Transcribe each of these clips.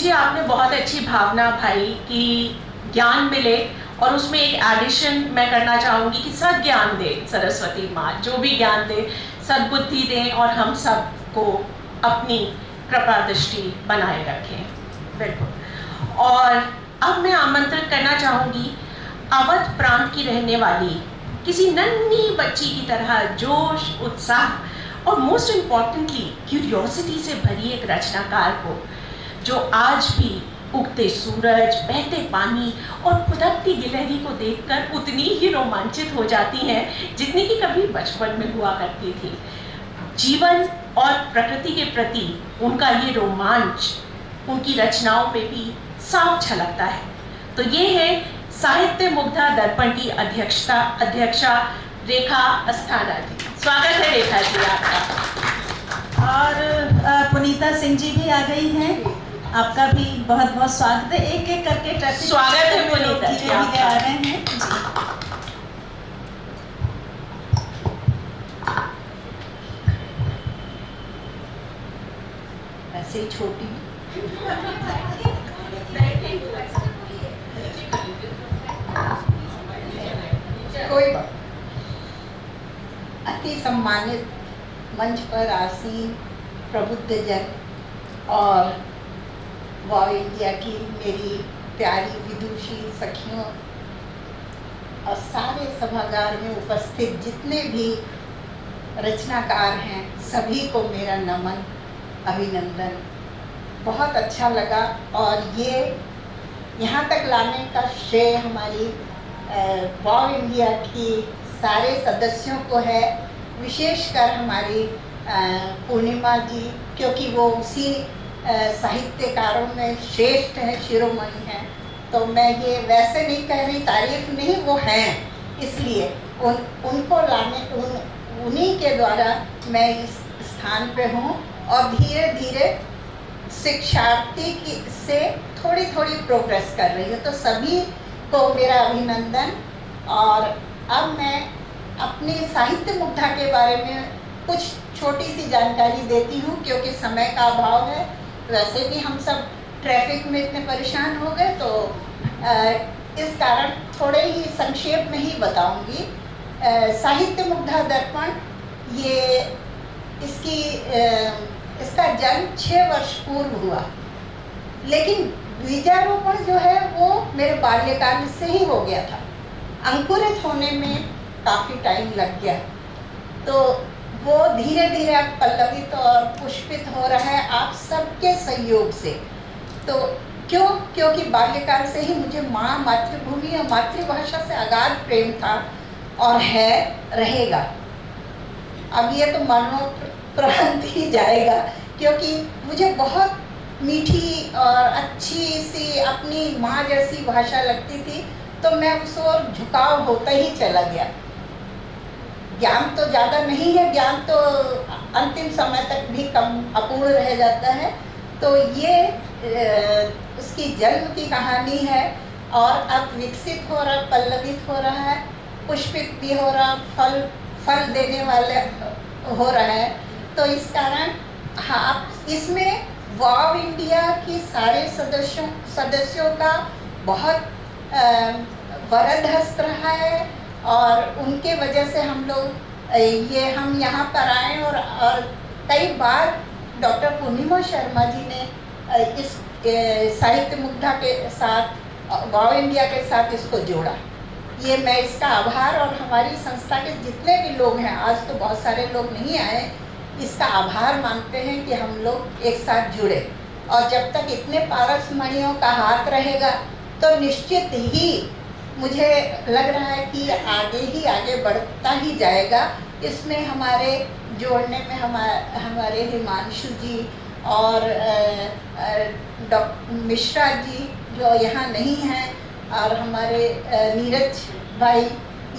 जी आपने बहुत अच्छी भावना भाई कि ज्ञान मिले, और उसमें एक एडिशन मैं करना चाहूँगी कि सद्ज्ञान दे सरस्वती माँ, जो भी ज्ञान दे सद्बुद्धि दें और हम सबको अपनी कृपा दृष्टि बनाए रखें। बिल्कुल। और अब मैं आमंत्रित करना चाहूँगी अवध प्रांत की रहने वाली किसी नन्ही बच्ची की तरह जोश, उत्साह और मोस्ट इम्पॉर्टेंटली क्यूरियोसिटी से भरी एक रचनाकार को, जो आज भी उगते सूरज, बहते पानी और फुदकती गिलहरी को देखकर उतनी ही रोमांचित हो जाती हैं जितनी कि कभी बचपन में हुआ करती थी। जीवन और प्रकृति के प्रति उनका ये रोमांच उनकी रचनाओं पे भी साफ झलकता है। तो ये है साहित्य मुग्धा दर्पण की अध्यक्षा रेखा अस्थाना जी। स्वागत है रेखा जी आपका। और पुनीता सिंह जी भी आ गई हैं, आपका भी बहुत बहुत स्वागत है। एक एक करके ट्रैफिक स्वागत है पुनीता जी, आ रहे हैं जी। ऐसे ही छोटी कोई बात। अति सम्मानित मंच पर आसीन प्रबुद्ध जन और वाव इंडिया की मेरी प्यारी विदुषी सखियों और सारे सभागार में उपस्थित जितने भी रचनाकार हैं, सभी को मेरा नमन, अभिनंदन। बहुत अच्छा लगा और ये यहाँ तक लाने का श्रेय हमारी वाव इंडिया की सारे सदस्यों को है, विशेषकर हमारी पूर्णिमा जी, क्योंकि वो उसी साहित्यकारों में श्रेष्ठ है, शिरोमणि हैं। तो मैं ये वैसे नहीं कह रही, तारीफ नहीं, वो हैं, इसलिए उनको लाने उन्हीं के द्वारा मैं इस स्थान पे हूँ और धीरे धीरे शिक्षार्थी की से थोड़ी थोड़ी प्रोग्रेस कर रही हूँ। तो सभी को मेरा अभिनंदन। और अब मैं अपनी साहित्य मुग्धा के बारे में कुछ छोटी सी जानकारी देती हूँ, क्योंकि समय का अभाव है। वैसे भी हम सब ट्रैफिक में इतने परेशान हो गए, तो इस कारण थोड़े ही संक्षेप में ही बताऊंगी। साहित्य मुग्धा दर्पण ये इसका जन्म 6 वर्ष पूर्व हुआ, लेकिन बीजारोपण जो है वो मेरे बाल्यकाल से ही हो गया था। अंकुरित होने में काफ़ी टाइम लग गया, तो वो धीरे धीरे अब पल्लवित और पुष्पित हो रहा है आप सबके सहयोग से। तो क्योंकि बाल्यकाल से ही मुझे माँ, मातृभूमि और मातृभाषा से अगाध प्रेम था और है, रहेगा। अब ये तो मरणोपरांत ही जाएगा, क्योंकि मुझे बहुत मीठी और अच्छी सी अपनी माँ जैसी भाषा लगती थी, तो मैं उस ओर झुकाव होता ही चला गया। ज्ञान तो ज़्यादा नहीं है, ज्ञान तो अंतिम समय तक भी कम अपूर्ण रह जाता है। तो ये उसकी जन्म की कहानी है और अब विकसित हो रहा, पल्लवित हो रहा है, पुष्पित भी हो रहा, फल देने वाले हो रहा है। तो इस कारण हाँ, इसमें वाव इंडिया की सारे सदस्यों का बहुत वरद हस्त रहा है और उनके वजह से हम यहाँ पर आए। और कई बार डॉक्टर पूर्णिमा शर्मा जी ने इस साहित्य मुग्धा के साथ, वाव इंडिया के साथ इसको जोड़ा। ये मैं इसका आभार, और हमारी संस्था के जितने भी लोग हैं, आज तो बहुत सारे लोग नहीं आए, इसका आभार मानते हैं कि हम लोग एक साथ जुड़े। और जब तक इतने पारस मणियों का हाथ रहेगा तो निश्चित ही मुझे लग रहा है कि आगे बढ़ता ही जाएगा। इसमें हमारे जोड़ने में हमारे हिमांशु जी और डॉक्टर मिश्रा जी जो यहाँ नहीं हैं, और हमारे नीरज भाई,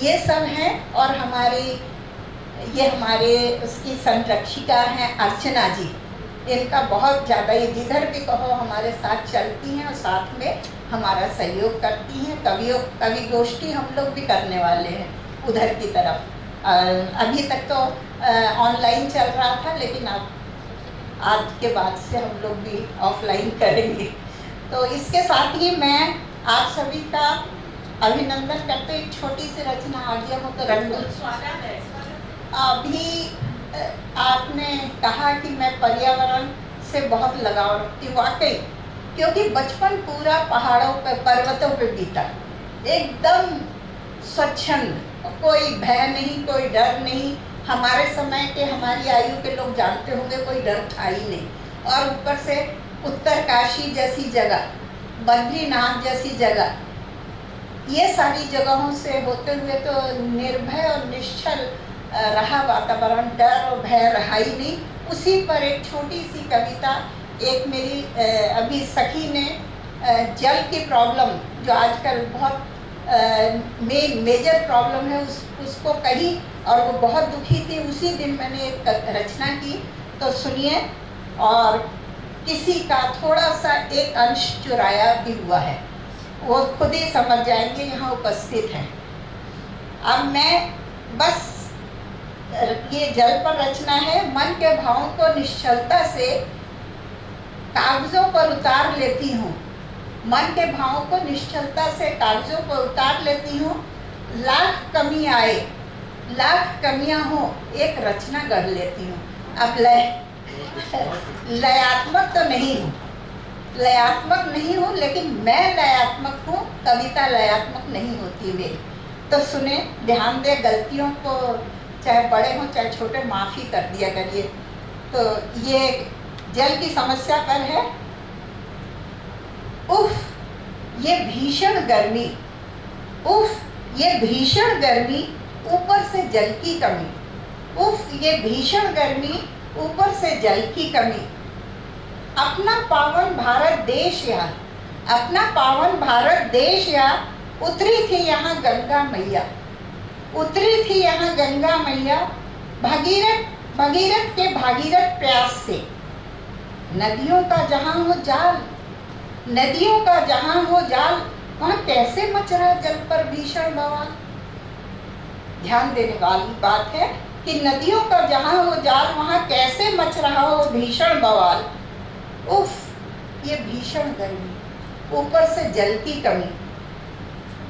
ये सब हैं। और हमारे उसकी संरक्षिका हैं अर्चना जी, इनका बहुत ज़्यादा, ये जिधर भी कहो हमारे साथ चलती हैं और साथ में हमारा सहयोग करती हैं। कवि गोष्ठी हम लोग भी करने वाले हैं उधर की तरफ। अभी तक तो ऑनलाइन चल रहा था, लेकिन अब आज के बाद से हम लोग भी ऑफलाइन करेंगे। तो इसके साथ ही मैं आप सभी का अभिनंदन करते हुए एक छोटी सी रचना आज्ञा हो तो रख दूं। अभी आपने कहा कि मैं पर्यावरण से बहुत लगाव रखती हूँ, वाकई, क्योंकि बचपन पूरा पहाड़ों पे पर्वतों पे बीता, एकदम स्वच्छंद, कोई भय नहीं, कोई डर नहीं। हमारे समय के, हमारी आयु के लोग जानते होंगे, कोई डर था ही नहीं। और ऊपर से उत्तरकाशी जैसी जगह, बद्रीनाथ जैसी जगह, ये सारी जगहों से होते हुए तो निर्भय और निश्चल रहा वातावरण, डर और भय रहा ही नहीं। उसी पर एक छोटी सी कविता, एक मेरी अभी सखी ने जल की प्रॉब्लम, जो आजकल बहुत मेजर प्रॉब्लम है, उसको कही और वो बहुत दुखी थी। उसी दिन मैंने एक रचना की, तो सुनिए। और किसी का थोड़ा सा एक अंश चुराया भी हुआ है, वो खुद ही समझ जाएंगे, यहाँ उपस्थित हैं। अब मैं बस, ये जल पर रचना है। मन के भावों को निश्चलता से कागजों पर उतार लेती हूँ, मन के भावों को निश्चलता से कागजों पर उतार लेती हूँ। लाख कमी आए, लाख कमियां हो, एक रचना गढ़ लेती हूँ। अब लयात्मक तो नहीं हूँ, लयात्मक नहीं हूँ, लेकिन मैं लयात्मक हूँ। कविता लयात्मक नहीं होती मेरी। तो सुने, ध्यान दे, गलतियों को चाहे बड़े हों चाहे छोटे, माफ़ी कर दिया करिए। तो ये जल की समस्या पर है। उफ, ये भीषण गर्मी, उफ, ये भीषण गर्मी, ऊपर से जल की कमी। उफ, ये भीषण गर्मी, ऊपर से जल की कमी। अपना पावन भारत देश या, अपना पावन भारत देश या, उतरी थी यहाँ गंगा मैया, उतरी थी यहाँ गंगा मैया। भगीरथ के भागीरथ प्यास से, नदियों का जहाँ हो जाल, नदियों का जहाँ हो जाल, वहाँ कैसे मच रहा जल पर भीषण बवाल। ध्यान देने वाली बात है कि नदियों का जहाँ हो जाल, वहाँ कैसे मच रहा हो भीषण बवाल। उफ, ये भीषण गर्मी, ऊपर से जल की कमी।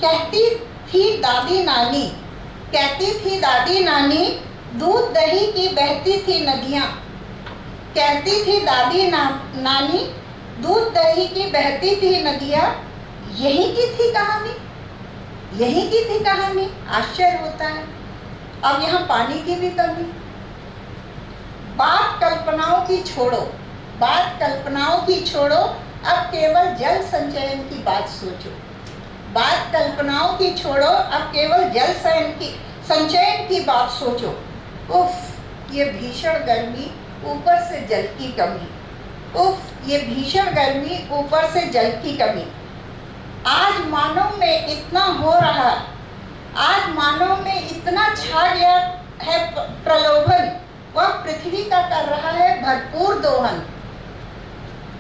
कहती थी दादी नानी, कहती थी दादी नानी, दूध दही की बहती थी नदियाँ। कहती थी दादी नानी, दूध दही की बहती थी नदियाँ। यही की थी कहानी, यही की थी कहानी। आश्चर्य होता है। अब यहाँ पानी की भी कमी। बात कल्पनाओं की छोड़ो, बात कल्पनाओं की छोड़ो, अब केवल जल संचयन की बात सोचो। बात कल्पनाओं की छोड़ो, अब केवल जल संचयन की बात सोचो। उफ, ये भीषण गर्मी, ऊपर से जल की कमी। उफ, ये भीषण गर्मी, ऊपर से जल की कमी। आज मानव में इतना हो रहा, आज मानव में इतना छा गया है प्रलोभन, वह पृथ्वी का कर रहा है भरपूर दोहन।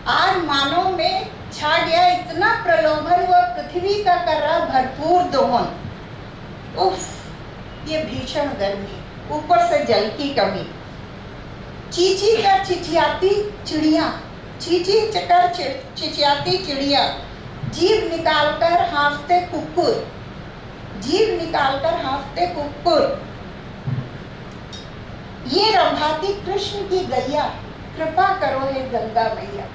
आज मानव में छा गया इतना प्रलोभन, वह पृथ्वी का कर रहा भरपूर दोहन। उफ, ये भीषण गर्मी, ऊपर से जल की कमी। चींची कर चिचियाती चिड़िया, चींची कर चिचियाती चिड़िया, जीभ निकालकर हाँफते कुक्कुर, जीभ निकालकर हाँफते कुक्कुर। ये रंभाती कृष्ण की गैया, कृपा करो हे गंगा मैया,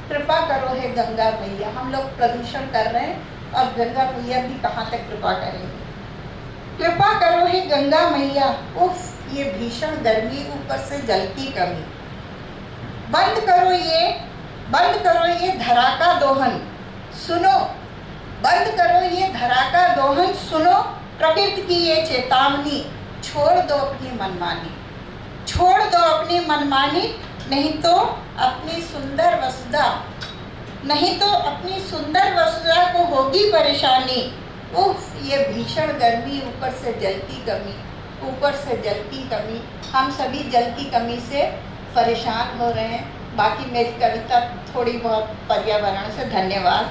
कृपा करो हे गंगा मैया। हम लोग प्रदूषण कर रहे हैं और गंगा मैया भी कहाँ तक कृपा करेंगे। कृपा करो हे गंगा मैया। उफ, ये भीषण गर्मी, ऊपर से जल की कमी। बंद करो ये धरा का दोहन, सुनो, बंद करो ये धरा का दोहन, सुनो प्रकृति की ये चेतावनी। छोड़ दो अपनी मनमानी, छोड़ दो अपनी मनमानी, नहीं तो अपनी सुंदर वसुधा, नहीं तो अपनी सुंदर वसुधा को होगी परेशानी। उफ, ये भीषण गर्मी, ऊपर से जल की कमी, ऊपर से जल की कमी। हम सभी जल की कमी से परेशान हो रहे हैं। बाकी मेरी कविता थोड़ी बहुत पर्यावरण से। धन्यवाद।